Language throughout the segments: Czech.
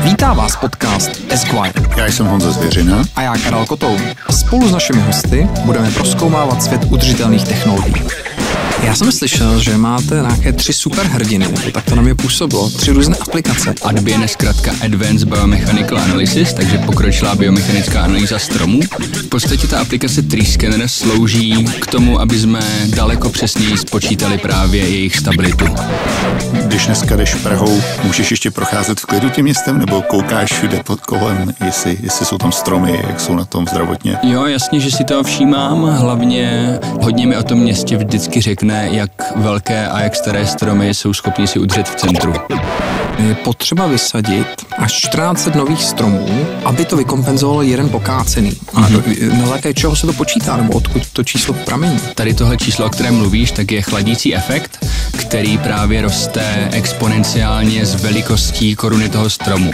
Vítá vás podcast Esquire. Já jsem Honza Zvěřina. A já Karel Kotou. Spolu s našimi hosty budeme prozkoumávat svět udržitelných technologií. Já jsem slyšel, že máte nějaké 3 superhrdiny, tak to na mě působilo, 3 různé aplikace. ADBIAN je zkrátka Advanced Biomechanical Analysis, takže pokročilá biomechanická analýza stromů. V podstatě ta aplikace Tree Scanner slouží k tomu, aby jsme daleko přesněji spočítali právě jejich stabilitu. Když dneska jdeš Prahou, můžeš ještě procházet v klidu tím městem, nebo koukáš všude pod kolem, jestli jsou tam stromy, jak jsou na tom zdravotně? Jo, jasně, že si to všímám, hlavně hodně mi o tom městě vždycky řekne, jak velké a jak staré stromy jsou schopni si udržet v centru. Je potřeba vysadit až 14 nových stromů, aby to vykompenzovalo jeden pokácený. A na základě čeho se to počítá, nebo odkud to číslo pramení? Tady tohle číslo, o kterém mluvíš, tak je chladící efekt, který právě roste exponenciálně z velikostí koruny toho stromu.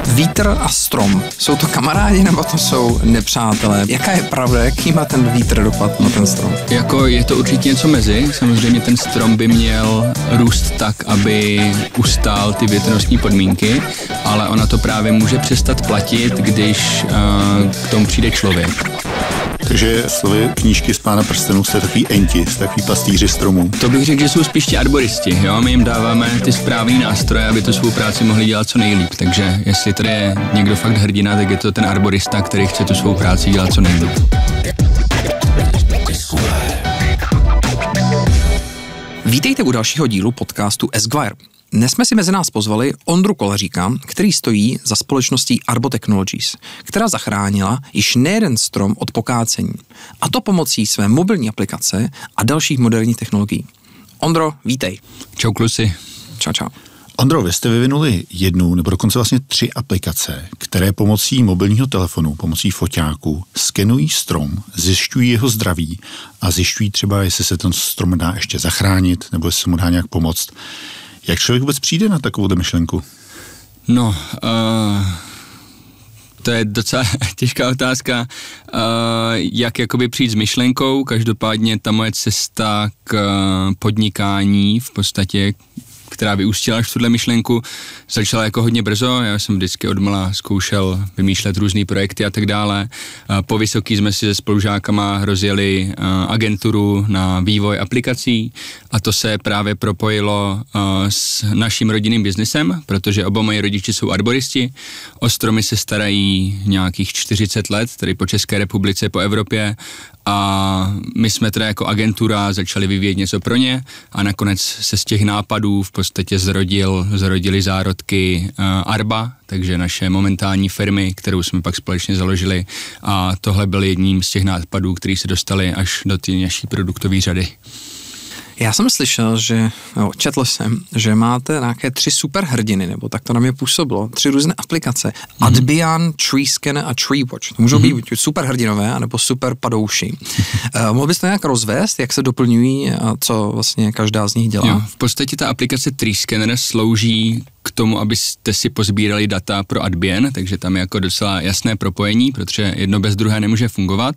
Vítr a strom, jsou to kamarádi nebo to jsou nepřátelé? Jaká je pravda, jaký má ten vítr dopad na ten strom? Je to určitě něco mezi, samozřejmě ten strom by měl růst tak, aby ustál ty větrnostní podmínky, ale ona to právě může přestat platit, když k tomu přijde člověk. Takže slovy knížky z Pána prstenů jste takový enti, jste takový pastýři stromů. To bych řekl, že jsou spíš ti arboristi, jo? My jim dáváme ty správný nástroje, aby tu svou práci mohli dělat co nejlíp, takže jestli tady je někdo fakt hrdina, tak je to ten arborista, který chce tu svou práci dělat co nejlíp. Vítejte u dalšího dílu podcastu Esquire. Dnes jsme si mezi nás pozvali Ondru Kolaříka, který stojí za společností Arbo Technologies, která zachránila již nejeden strom od pokácení. A to pomocí své mobilní aplikace a dalších moderních technologií. Ondro, vítej. Čau kluci. Čau. Ondro, vy jste vyvinuli 1 nebo dokonce vlastně 3 aplikace, které pomocí mobilního telefonu, pomocí foťáku skenují strom, zjišťují jeho zdraví a zjišťují třeba, jestli se ten strom dá ještě zachránit nebo jestli se mu dá nějak pomoct. Jak člověk vůbec přijde na takovou myšlenku? No, to je docela těžká otázka, jak jakoby přijít s myšlenkou. Každopádně ta moje cesta k podnikání v podstatě, která vyústila až v tuhle myšlenku, začala jako hodně brzo. Já jsem vždycky odmala zkoušel vymýšlet různý projekty a tak dále. Po vysoký jsme si se spolužákama rozjeli agenturu na vývoj aplikací a to se právě propojilo s naším rodinným biznesem, protože oba moji rodiče jsou arboristi. O stromy se starají nějakých 40 let, tedy po České republice, po Evropě. A my jsme teda jako agentura začali vyvíjet něco pro ně a nakonec se z těch nápadů v podstatě zrodily zárodky Arba, takže naše momentální firmy, kterou jsme pak společně založili, a tohle byl jedním z těch nápadů, který se dostali až do té naší produktové řady. Já jsem slyšel, četl jsem, že máte nějaké 3 superhrdiny, nebo tak to na mě působilo, 3 různé aplikace. ADBIAN, Tree Scanner a Tree Watch. To můžou být superhrdinové, anebo super padouši. Mohl bys to nějak rozvést, jak se doplňují a co vlastně každá z nich dělá? Jo, v podstatě ta aplikace Tree Scanner slouží k tomu, abyste si pozbírali data pro ADBIAN, takže tam je jako docela jasné propojení, protože jedno bez druhé nemůže fungovat.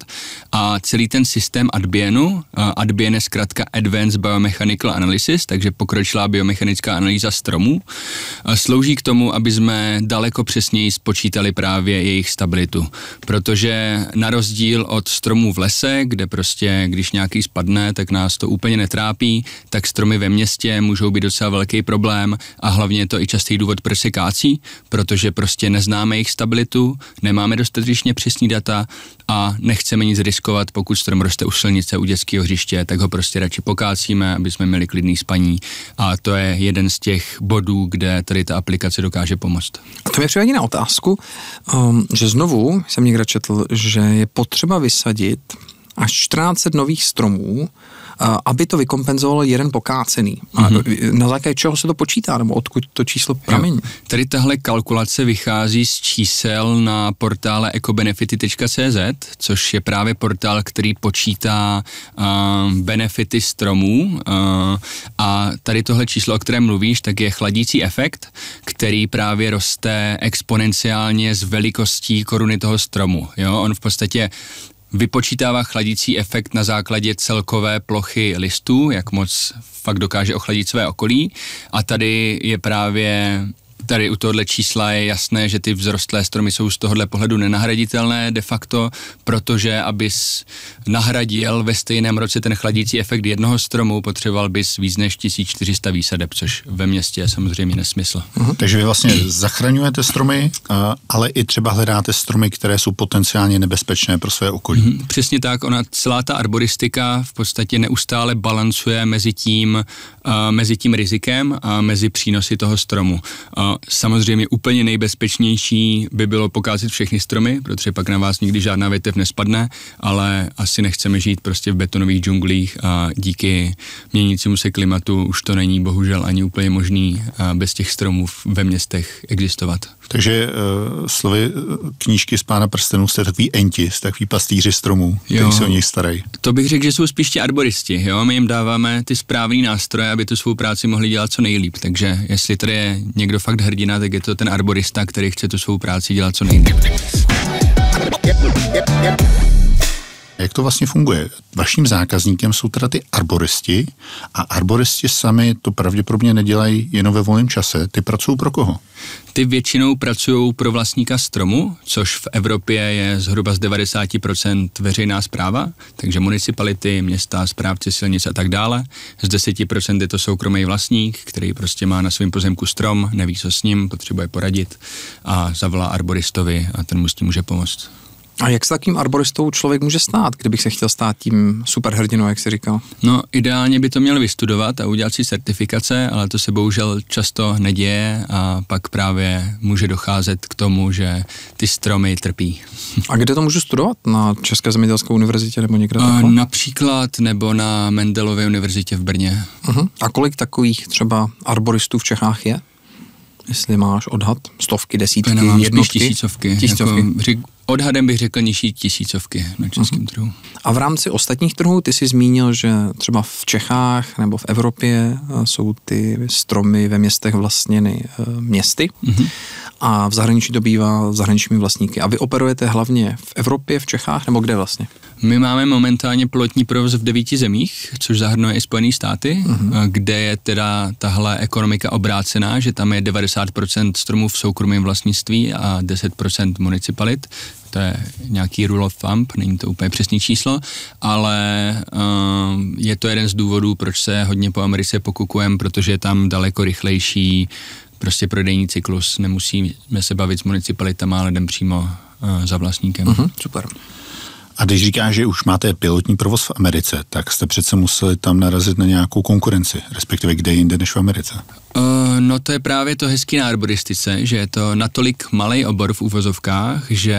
A celý ten systém ADBIANu, ADBIAN je zkrátka Advanced Biomechanical Analysis, takže pokročilá biomechanická analýza stromů, slouží k tomu, aby jsme daleko přesněji spočítali právě jejich stabilitu. Protože na rozdíl od stromů v lese, kde prostě, když nějaký spadne, tak nás to úplně netrápí, tak stromy ve městě můžou být docela velký problém a hlavně je to i častý důvod, proč se kácí, protože prostě neznáme jejich stabilitu, nemáme dostatečně přesný data a nechceme nic riskovat, pokud strom roste u silnice, u dětského hřiště, tak ho prostě radši pokácíme, aby jsme měli klidný spaní. A to je jeden z těch bodů, kde tady ta aplikace dokáže pomoct. A to mě přivádí na otázku, že znovu jsem někde četl, že je potřeba vysadit až 14 nových stromů, aby to vykompenzovalo jeden pokácený. A na základě čeho se to počítá, nebo odkud to číslo pramení? Tady tahle kalkulace vychází z čísel na portále ecobenefity.cz, což je právě portál, který počítá benefity stromů. A tady tohle číslo, o kterém mluvíš, tak je chladící efekt, který právě roste exponenciálně z velikostí koruny toho stromu. Jo? On v podstatě vypočítává chladící efekt na základě celkové plochy listů, jak moc fakt dokáže ochladit své okolí. A tady u tohohle čísla je jasné, že ty vzrostlé stromy jsou z tohohle pohledu nenahraditelné de facto, protože abys nahradil ve stejném roce ten chladící efekt jednoho stromu, potřeboval bys víc než 1400 výsadeb, což ve městě je samozřejmě nesmysl. Takže vy vlastně zachraňujete stromy, ale i třeba hledáte stromy, které jsou potenciálně nebezpečné pro své okolí. Přesně tak, celá ta arboristika v podstatě neustále balancuje mezi tím rizikem a mezi přínosy toho stromu. Samozřejmě úplně nejbezpečnější by bylo pokázat všechny stromy, protože pak na vás nikdy žádná větev nespadne, ale asi nechceme žít prostě v betonových džunglích a díky měnícímu se klimatu už to není bohužel ani úplně možný bez těch stromů ve městech existovat. Takže slovy knížky z Pána prstenů jste takový enti, jste takový pastýři stromů, kteří se o nich starají. To bych řekl, že jsou spíš ti arboristi, jo? My jim dáváme ty správný nástroje, aby tu svou práci mohli dělat co nejlíp, takže jestli tady je někdo fakt hrdina, tak je to ten arborista, který chce tu svou práci dělat co nejlíp. Jak to vlastně funguje? Vaším zákazníkem jsou teda ty arboristi a arboristi sami to pravděpodobně nedělají jenom ve volném čase. Ty pracují pro koho? Ty většinou pracují pro vlastníka stromu, což v Evropě je zhruba z 90% veřejná správa, takže municipality, města, správci silnic a tak dále. Z 10% je to soukromý vlastník, který prostě má na svém pozemku strom, neví co s ním, potřebuje poradit a zavolá arboristovi a ten mu s tím může pomoct. A jak s takým arboristou člověk může stát, kdybych se chtěl stát tím superhrdinou, jak jsi říkal? No, ideálně by to měl vystudovat a udělat si certifikace, ale to se bohužel často neděje a pak právě může docházet k tomu, že ty stromy trpí. A kde to můžu studovat? Na České zemědělské univerzitě nebo někde takhle? Například nebo na Mendelově univerzitě v Brně. A kolik takových třeba arboristů v Čechách je? Jestli máš odhad, stovky, desítky, jednotky? Tisícovky. Odhadem bych řekl nižší tisícovky na českém trhu. A v rámci ostatních trhů ty jsi zmínil, že třeba v Čechách nebo v Evropě jsou ty stromy ve městech vlastněny městy a v zahraničí to bývá zahraničními vlastníky. A vy operujete hlavně v Evropě, v Čechách nebo kde vlastně? My máme momentálně pilotní provoz v 9 zemích, což zahrnuje i Spojené státy, kde je teda tahle ekonomika obrácená, že tam je 90% stromů v soukromém vlastnictví a 10% municipalit. To je nějaký rule of thumb, není to úplně přesné číslo, ale je to jeden z důvodů, proč se hodně po Americe pokukujeme, protože je tam daleko rychlejší prostě prodejní cyklus, nemusíme se bavit s municipalitama, ale jdem přímo za vlastníkem. Super. A když říkáš, že už máte pilotní provoz v Americe, tak jste přece museli tam narazit na nějakou konkurenci, respektive kde jinde než v Americe? No to je právě to hezký na arboristice, že je to natolik malej obor v uvozovkách, že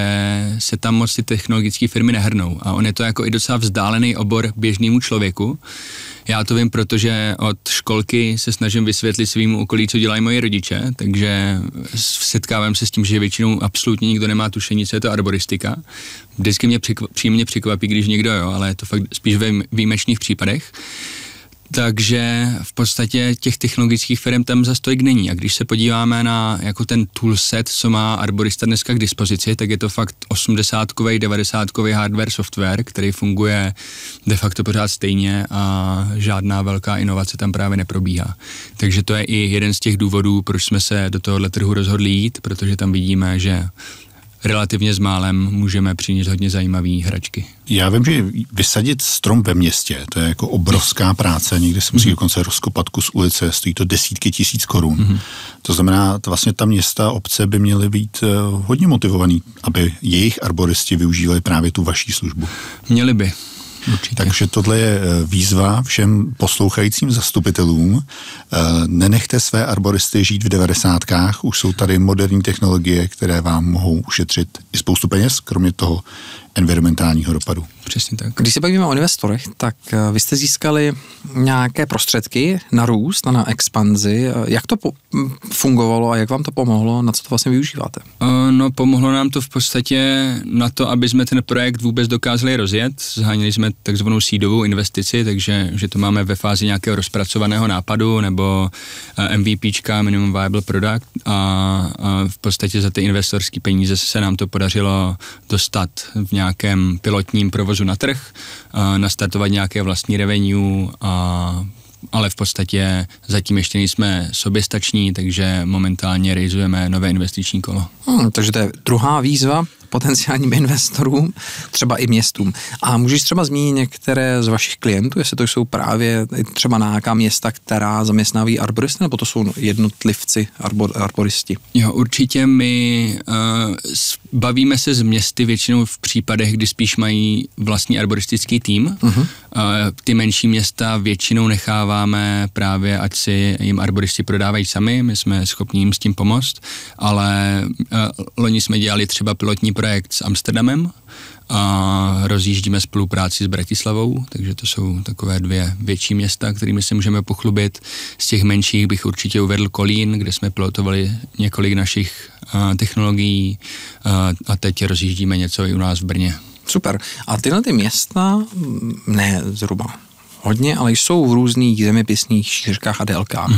se tam moc ty technologické firmy nehrnou a on je to jako i docela vzdálený obor běžnému člověku. Já to vím, protože od školky se snažím vysvětlit svýmu okolí, co dělají moji rodiče, takže setkávám se s tím, že většinou absolutně nikdo nemá tušení, co je to arboristika. Vždycky mě příjemně překvapí, když někdo jo, ale je to fakt spíš ve výjimečných případech. Takže v podstatě těch technologických firm tam zas tolik není. A když se podíváme na jako ten toolset, co má arborista dneska k dispozici, tak je to fakt 80kový, 90kový hardware, software, který funguje de facto pořád stejně a žádná velká inovace tam právě neprobíhá. Takže to je i jeden z těch důvodů, proč jsme se do tohohle trhu rozhodli jít, protože tam vidíme, že relativně s málem můžeme přinést hodně zajímavý hračky. Já vím, že vysadit strom ve městě, to je jako obrovská práce, někdy se musí dokonce rozkopat kus ulice, stojí to desítky tisíc korun. To znamená, vlastně ta města, obce by měly být hodně motivovaný, aby jejich arboristi využívali právě tu vaší službu. Měli by. Určitě. Takže tohle je výzva všem poslouchajícím zastupitelům. Nenechte své arboristy žít v 90kách, už jsou tady moderní technologie, které vám mohou ušetřit i spoustu peněz, kromě toho environmentálního dopadu. Přesně tak. Když se bavíme o investorech, tak vy jste získali nějaké prostředky na růst a na expanzi. Jak to fungovalo a jak vám to pomohlo? Na co to vlastně využíváte? No, pomohlo nám to v podstatě na to, aby jsme ten projekt vůbec dokázali rozjet. Zháněli jsme takzvanou seedovou investici, takže že to máme ve fázi nějakého rozpracovaného nápadu nebo MVPčka, Minimum Viable Product a v podstatě za ty investorské peníze se nám to podařilo dostat v nějakém pilotním provozu provozu na trh, nastartovat nějaké vlastní revenue, ale v podstatě zatím ještě nejsme soběstační, takže momentálně realizujeme nové investiční kolo. Takže to je druhá výzva potenciálním investorům, třeba i městům. A můžeš třeba zmínit některé z vašich klientů, jestli to jsou právě třeba nějaká města, která zaměstnávají arboristy, nebo to jsou jednotlivci arboristi? Jo, určitě my bavíme se s městy většinou v případech, kdy spíš mají vlastní arboristický tým. Ty menší města většinou necháváme právě, ať si jim arboristi prodávají sami, my jsme schopni jim s tím pomoct, ale loni jsme dělali třeba pilotní projekt s Amsterdamem a rozjíždíme spolupráci s Bratislavou, takže to jsou takové 2 větší města, kterými se můžeme pochlubit. Z těch menších bych určitě uvedl Kolín, kde jsme pilotovali několik našich technologií a teď rozjíždíme něco i u nás v Brně. Super. A tyhle ty města, ne zhruba hodně, ale jsou v různých zeměpisných šířkách a délkách.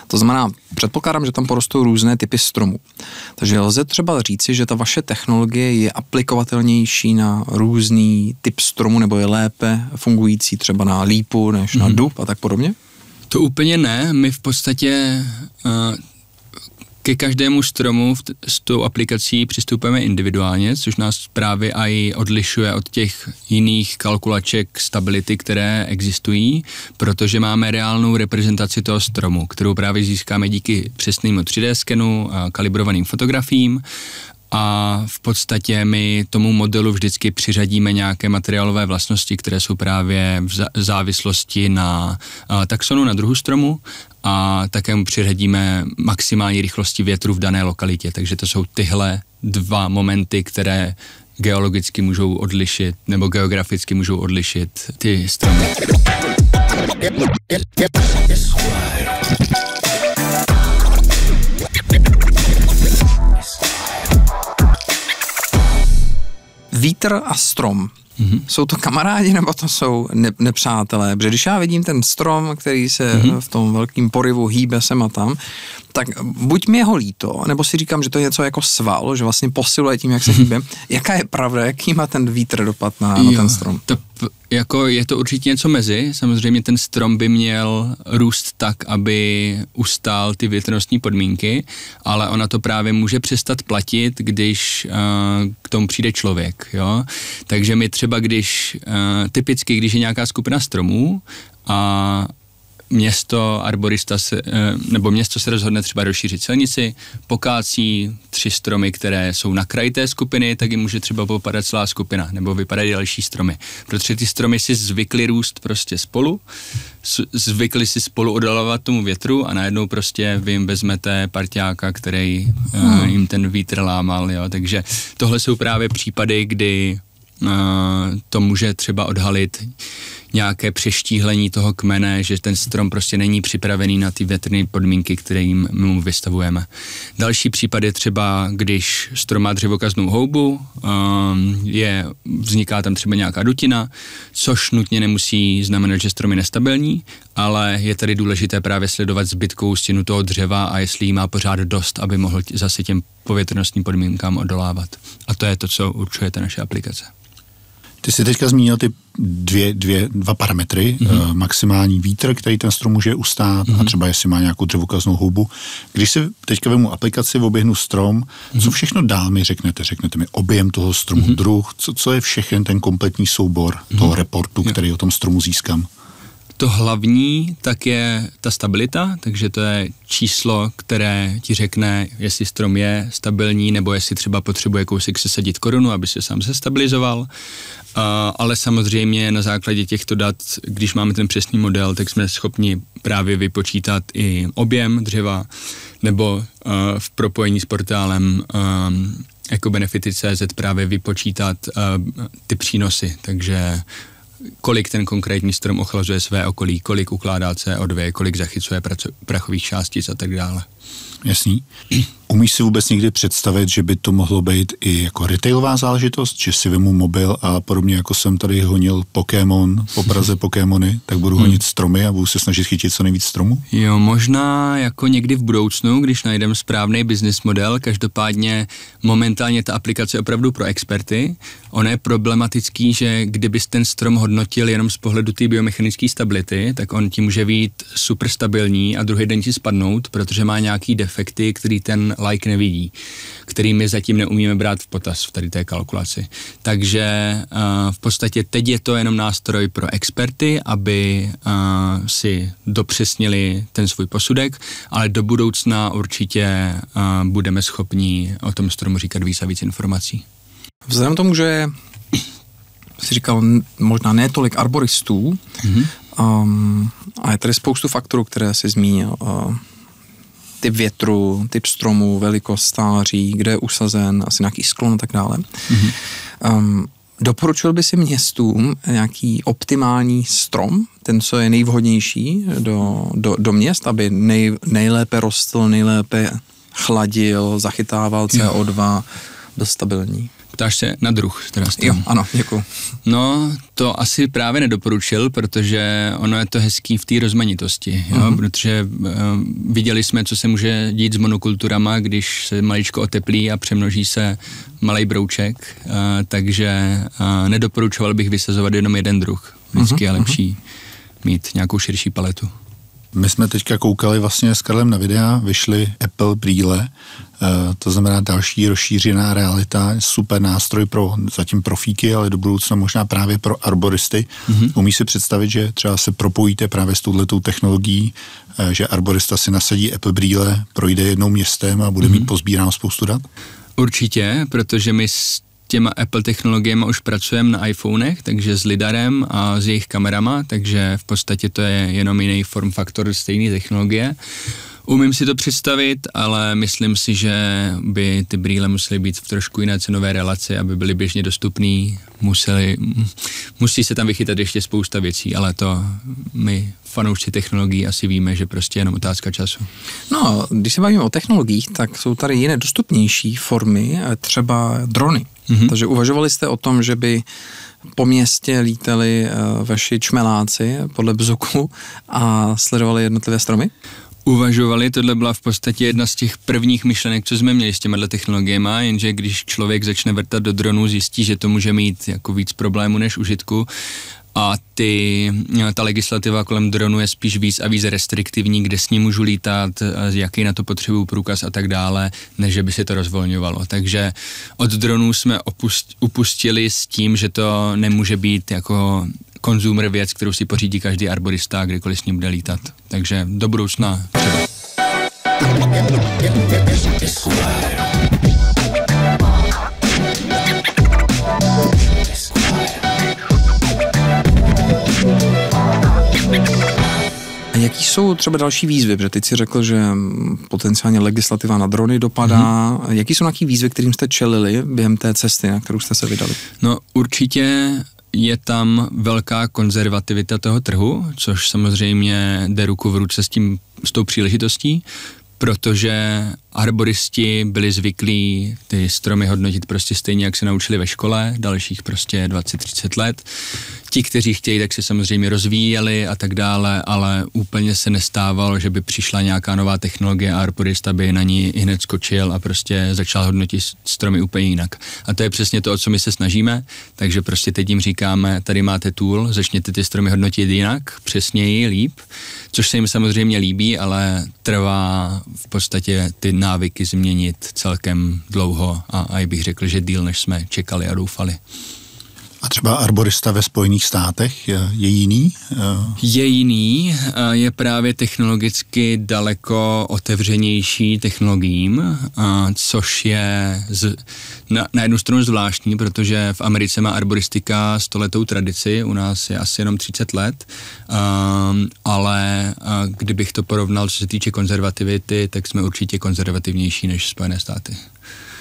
To znamená, předpokládám, že tam porostou různé typy stromů. Takže lze třeba říci, že ta vaše technologie je aplikovatelnější na různý typ stromu, nebo je lépe fungující třeba na lípu než na dub a tak podobně? To úplně ne. My v podstatě ke každému stromu s tou aplikací přistupujeme individuálně, což nás právě i odlišuje od těch jiných kalkulaček stability, které existují, protože máme reálnou reprezentaci toho stromu, kterou právě získáme díky přesnému 3D skenu a kalibrovaným fotografiím. A v podstatě my tomu modelu vždycky přiřadíme nějaké materiálové vlastnosti, které jsou právě v závislosti na taxonu, na druhu stromu, a také mu přiřadíme maximální rychlosti větru v dané lokalitě. Takže to jsou tyhle 2 momenty, které geologicky můžou odlišit, nebo geograficky můžou odlišit ty stromy. Vítr a strom. Jsou to kamarádi, nebo to jsou nepřátelé? Protože když já vidím ten strom, který se v tom velkém porivu hýbe sem a tam, tak buď mi je ho líto, nebo si říkám, že to je něco jako sval, že vlastně posiluje tím, jak se hýbe. Jaká je pravda, jaký má ten vítr dopad na ten strom? Jako je to určitě něco mezi. Samozřejmě ten strom by měl růst tak, aby ustál ty větrnostní podmínky, ale ona to právě může přestat platit, když k tomu přijde člověk. Jo? Takže my třeba typicky, když je nějaká skupina stromů a město se rozhodne třeba rozšířit silnici, pokácí 3 stromy, které jsou na kraji té skupiny, tak jim může třeba popadat celá skupina, nebo vypadají další stromy. Protože ty stromy si zvykly růst prostě spolu, zvykli si spolu oddalovat tomu větru a najednou prostě vy jim vezmete parťáka, který jim ten vítr lámal. Jo. Takže tohle jsou právě případy, kdy to může třeba odhalit nějaké přeštíhlení toho kmene, že ten strom prostě není připravený na ty větrné podmínky, které mu vystavujeme. Další případ je třeba, když strom má dřevokaznou houbu, vzniká tam třeba nějaká dutina, což nutně nemusí znamenat, že strom je nestabilní, ale je tady důležité právě sledovat zbytkovou stěnu toho dřeva a jestli jí má pořád dost, aby mohl zase těm povětrnostním podmínkám odolávat. A to je to, co určuje ta naše aplikace. Ty jsi teďka zmínil ty dva parametry, maximální vítr, který ten strom může ustát a třeba jestli má nějakou dřevokaznou houbu. Když si teďka vemu aplikaci, oběhnu strom, co všechno dál mi řeknete? Řeknete mi objem toho stromu, druh, co je všechen ten kompletní soubor toho reportu, který o tom stromu získám? To hlavní tak je ta stabilita, takže to je číslo, které ti řekne, jestli strom je stabilní, nebo jestli třeba potřebuje kousek sesadit korunu, aby se sám zestabilizoval. Ale samozřejmě na základě těchto dat, když máme ten přesný model, tak jsme schopni právě vypočítat i objem dřeva, nebo v propojení s portálem ecobenefity.cz právě vypočítat ty přínosy, takže kolik ten konkrétní strom ochlazuje své okolí, kolik ukládá CO2, kolik zachycuje prachových částic a tak dále. Jasný. Umíš si vůbec někdy představit, že by to mohlo být i jako retailová záležitost, že si vemu mobil a podobně jako jsem tady honil Pokémon, po Praze Pokémony, tak budu honit stromy a budu se snažit chytit co nejvíc stromů? Jo, možná jako někdy v budoucnu, když najdeme správný business model, každopádně momentálně ta aplikace je opravdu pro experty. Ono je problematický, že kdybys ten strom hodnotil jenom z pohledu té biomechanické stability, tak on ti může být super stabilní a druhý den ti spadnout, protože má nějaký defekty, který ten like nevidí, který my zatím neumíme brát v potaz v tady té kalkulaci. Takže v podstatě teď je to jenom nástroj pro experty, aby si dopřesnili ten svůj posudek, ale do budoucna určitě budeme schopni o tom stromu říkat víc a víc informací. Vzhledem tomu, že si říkal možná ne tolik arboristů, a je tady spoustu faktorů, které jsi zmínil, typ větru, typ stromu, velikost stáří, kde je usazen, asi nějaký sklon a tak dále. Doporučil by si městům nějaký optimální strom, ten, co je nejvhodnější do měst, aby nejlépe rostl, nejlépe chladil, zachytával CO2, byl stabilní? Ptáš se na druh teda stromu. Jo, ano, děkuji. No, to asi právě nedoporučil, protože ono je to hezký v té rozmanitosti, jo? Protože viděli jsme, co se může dít s monokulturama, když se maličko oteplí a přemnoží se malej brouček, takže nedoporučoval bych vysazovat jenom jeden druh. Vždycky je lepší mít nějakou širší paletu. My jsme teďka koukali vlastně s Karlem na videa, vyšly Apple brýle, to znamená další rozšířená realita, super nástroj pro zatím profíky, ale do budoucna možná právě pro arboristy. Umíš si představit, že třeba se propojíte právě s touhletou technologií, že arborista si nasadí Apple brýle, projde jednou městem a bude mít pozbíráno spoustu dat? Určitě, protože my s těma Apple technologiemi už pracujeme na iPhonech, takže s lidarem a s jejich kamerama, takže v podstatě to je jenom jiný form faktor stejné technologie. Umím si to představit, ale myslím si, že by ty brýle musely být v trošku jiné cenové relaci, aby byly běžně dostupný. Musí se tam vychytat ještě spousta věcí, ale to my fanoušci technologií asi víme, že prostě jenom otázka času. No, když se bavíme o technologiích, tak jsou tady jiné dostupnější formy, třeba drony. Takže uvažovali jste o tom, že by po městě lítali vaši čmeláci podle bzuku a sledovali jednotlivé stromy? Uvažovali, tohle byla v podstatě jedna z těch prvních myšlenek, co jsme měli s těmihle technologiemi, jenže když člověk začne vrtat do dronu, zjistí, že to může mít jako víc problémů než užitku. A ta legislativa kolem dronu je spíš víc a víc restriktivní, kde s ním můžu lítat, jaký na to potřebuju průkaz a tak dále, než by se to rozvolňovalo. Takže od dronů jsme upustili s tím, že to nemůže být jako konzumer věc, kterou si pořídí každý arborista, kdykoliv s ním bude lítat. Takže do budoucna třeba. A jaký jsou třeba další výzvy? Protože teď si řekl, že potenciálně legislativa na drony dopadá. Jaký jsou nějaký výzvy, kterým jste čelili během té cesty, na kterou jste se vydali? No určitě je tam velká konzervativita toho trhu, což samozřejmě jde ruku v ruce s tou příležitostí, protože arboristi byli zvyklí ty stromy hodnotit prostě stejně, jak se naučili ve škole, dalších prostě 20-30 let. Ti, kteří chtějí, tak se samozřejmě rozvíjeli a tak dále, ale úplně se nestávalo, že by přišla nějaká nová technologie a arborista by na ní hned skočil a prostě začal hodnotit stromy úplně jinak. A to je přesně to, o co my se snažíme, takže prostě teď jim říkáme, tady máte tool, začněte ty stromy hodnotit jinak, přesněji, líp, což se jim samozřejmě líbí, ale trvá v podstatě ty návyky změnit celkem dlouho a bych řekl, že díl, než jsme čekali a doufali. A třeba arborista ve Spojených státech je jiný? Je jiný, je právě technologicky daleko otevřenější technologiím, což je na jednu stranu zvláštní, protože v Americe má arboristika 100letou tradici, u nás je asi jenom 30 let, ale kdybych to porovnal, co se týče konzervativity, tak jsme určitě konzervativnější než Spojené státy.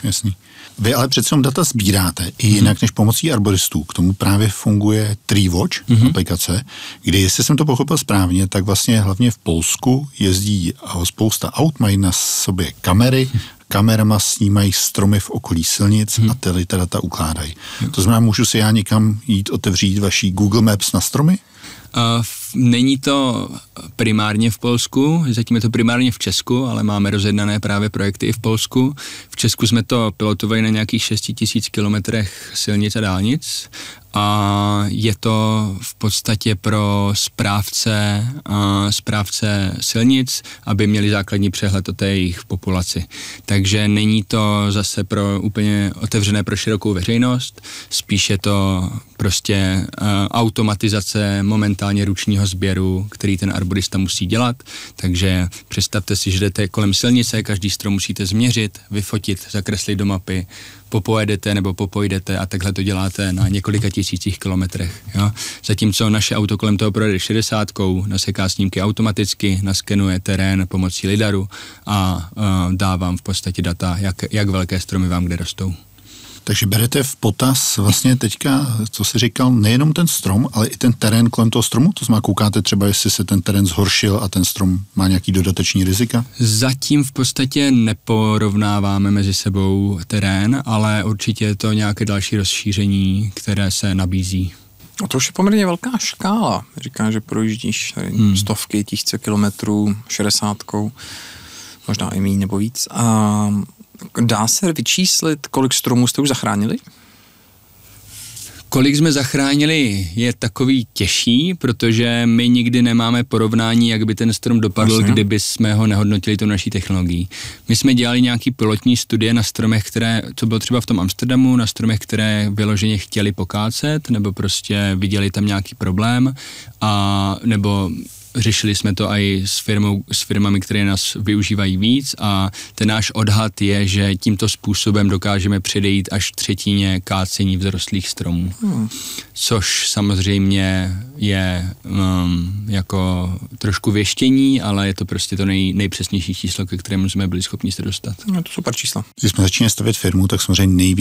jasný. Vy ale přece data sbíráte i jinak než pomocí arboristů. K tomu právě funguje TreeWatch aplikace, kde, jestli jsem to pochopil správně, tak vlastně hlavně v Polsku jezdí spousta aut, mají na sobě kamery, kamerama snímají stromy v okolí silnic a ty data ukládají. To znamená, můžu si já někam jít otevřít vaší Google Maps na stromy? Není to primárně v Polsku, zatím je to primárně v Česku, ale máme rozjednané právě projekty i v Polsku. V Česku jsme to pilotovali na nějakých 6 000 kilometrech silnic a dálnic a je to v podstatě pro správce silnic, aby měli základní přehled o té jejich populaci. Takže není to zase pro úplně otevřené pro širokou veřejnost, spíš je to prostě automatizace momentálně ručního sběru, který ten arborista musí dělat. Takže představte si, že jdete kolem silnice, každý strom musíte změřit, vyfotit, zakreslit do mapy, popojedete nebo popojdete a takhle to děláte na několika tisících kilometrech. Jo? Zatímco naše auto kolem toho projede 60, naseká snímky automaticky, naskenuje terén pomocí lidaru a dá vám v podstatě data, jak velké stromy vám kde rostou. Takže berete v potaz vlastně teďka, co jsi říkal, nejenom ten strom, ale i ten terén kolem toho stromu? To znamená, koukáte třeba, jestli se ten terén zhoršil a ten strom má nějaký dodateční rizika? Zatím v podstatě neporovnáváme mezi sebou terén, ale určitě je to nějaké další rozšíření, které se nabízí. A to už je poměrně velká škála. Říká, že projíždíš stovky, tisíce kilometrů, 60, možná i méně nebo víc. Dá se vyčíslit, kolik stromů jste už zachránili? Kolik jsme zachránili, je takový těžší, protože my nikdy nemáme porovnání, jak by ten strom dopadl, kdyby jsme ho nehodnotili tou naší technologií. My jsme dělali nějaký pilotní studie na stromech, co bylo třeba v tom Amsterdamu, na stromech, které vyloženě chtěli pokácet, nebo prostě viděli tam nějaký problém, nebo řešili jsme to i s firmami, které nás využívají víc a ten náš odhad je, že tímto způsobem dokážeme předejít až 1/3 kácení vzrostlých stromů. Což samozřejmě je jako trošku věštění, ale je to prostě to nejpřesnější číslo, ke kterému jsme byli schopni se dostat. No to super číslo. Když jsme začínali stavět firmu, tak samozřejmě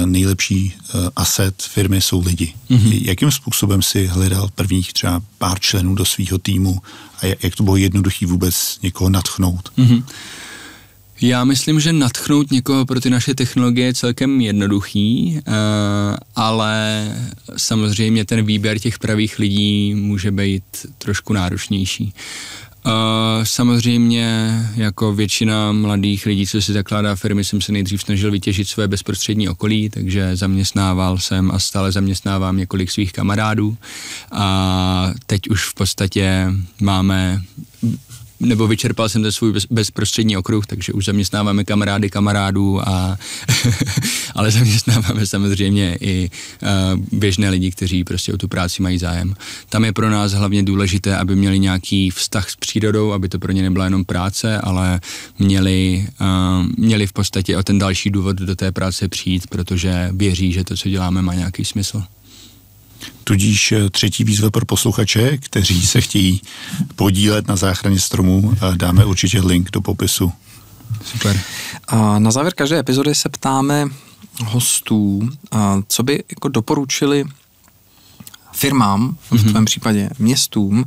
nejlepší asset firmy jsou lidi. Jakým způsobem si hledal prvních třeba pár členů do svého týmu a jak to bylo jednoduchý vůbec někoho nadchnout? Já myslím, že nadchnout někoho pro ty naše technologie je celkem jednoduchý, ale samozřejmě ten výběr těch pravých lidí může být trošku náročnější. Samozřejmě jako většina mladých lidí, co si zakládá firmy, jsem se nejdřív snažil vytěžit své bezprostřední okolí, takže zaměstnával jsem a stále zaměstnávám několik svých kamarádů a teď už v podstatě vyčerpal jsem ten svůj bezprostřední okruh, takže už zaměstnáváme kamarádů, ale zaměstnáváme samozřejmě i běžné lidi, kteří prostě o tu práci mají zájem. Tam je pro nás hlavně důležité, aby měli nějaký vztah s přírodou, aby to pro ně nebyla jenom práce, ale měli v podstatě o ten další důvod do té práce přijít, protože věří, že to, co děláme, má nějaký smysl. Tudíž třetí výzva pro posluchače, kteří se chtějí podílet na záchraně stromů, dáme určitě link do popisu. Super. A na závěr každé epizody se ptáme hostů, co by jako doporučili firmám, v tvém případě městům,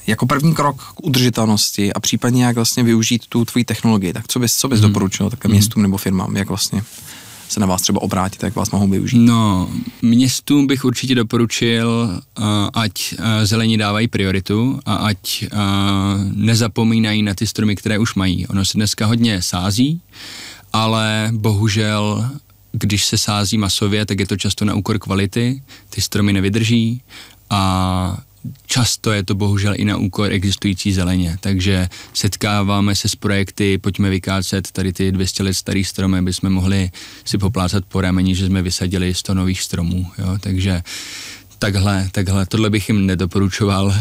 jako první krok k udržitelnosti a případně jak vlastně využít tu tvoji technologii. Tak co bys doporučil takhle městům nebo firmám, jak vlastně se na vás třeba obrátit, jak vás mohou využít? No, městům bych určitě doporučil, ať zelení dávají prioritu a ať nezapomínají na ty stromy, které už mají. Ono se dneska hodně sází, ale bohužel, když se sází masově, tak je to často na úkor kvality, ty stromy nevydrží a často je to bohužel i na úkor existující zeleně, takže setkáváme se s projekty, pojďme vykácet tady ty 200 let starý stromy, aby jsme mohli si poplácat po rameni, že jsme vysadili 100 nových stromů, jo? Takže tohle bych jim nedoporučoval.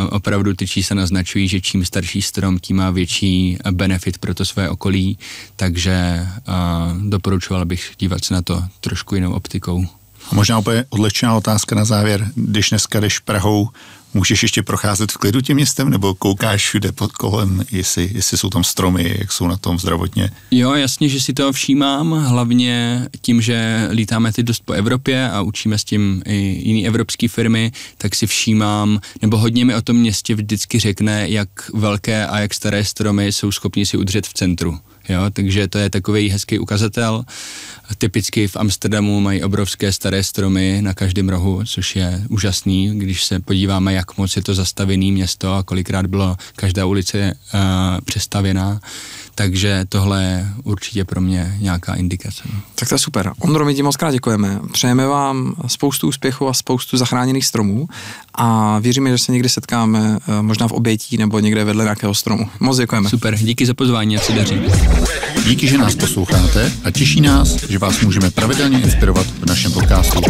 Opravdu ty čísla naznačují, že čím starší strom, tím má větší benefit pro to své okolí, takže doporučoval bych dívat se na to trošku jinou optikou. A možná úplně odlečená otázka na závěr. Když dneska jdeš Prahou, můžeš ještě procházet v klidu tím městem, nebo koukáš všude pod kolem, jestli jsou tam stromy, jak jsou na tom zdravotně? Jo, jasně, že si toho všímám, hlavně tím, že lítáme teď dost po Evropě a učíme s tím i jiný evropské firmy, tak si všímám, nebo hodně mi o tom městě vždycky řekne, jak velké a jak staré stromy jsou schopni si udržet v centru. Jo, takže to je takový hezký ukazatel. Typicky v Amsterdamu mají obrovské staré stromy na každém rohu, což je úžasný, když se podíváme, jak moc je to zastavené město a kolikrát bylo každá ulice přestavěná. Takže tohle je určitě pro mě nějaká indikace. Tak to je super. Ondro, my ti moc krát děkujeme. Přejeme vám spoustu úspěchů a spoustu zachráněných stromů a věříme, že se někdy setkáme možná v obětí nebo někde vedle nějakého stromu. Moc děkujeme. Super, díky za pozvání, ať se daří. Díky, že nás posloucháte a těší nás, že vás můžeme pravidelně inspirovat v našem podcastu.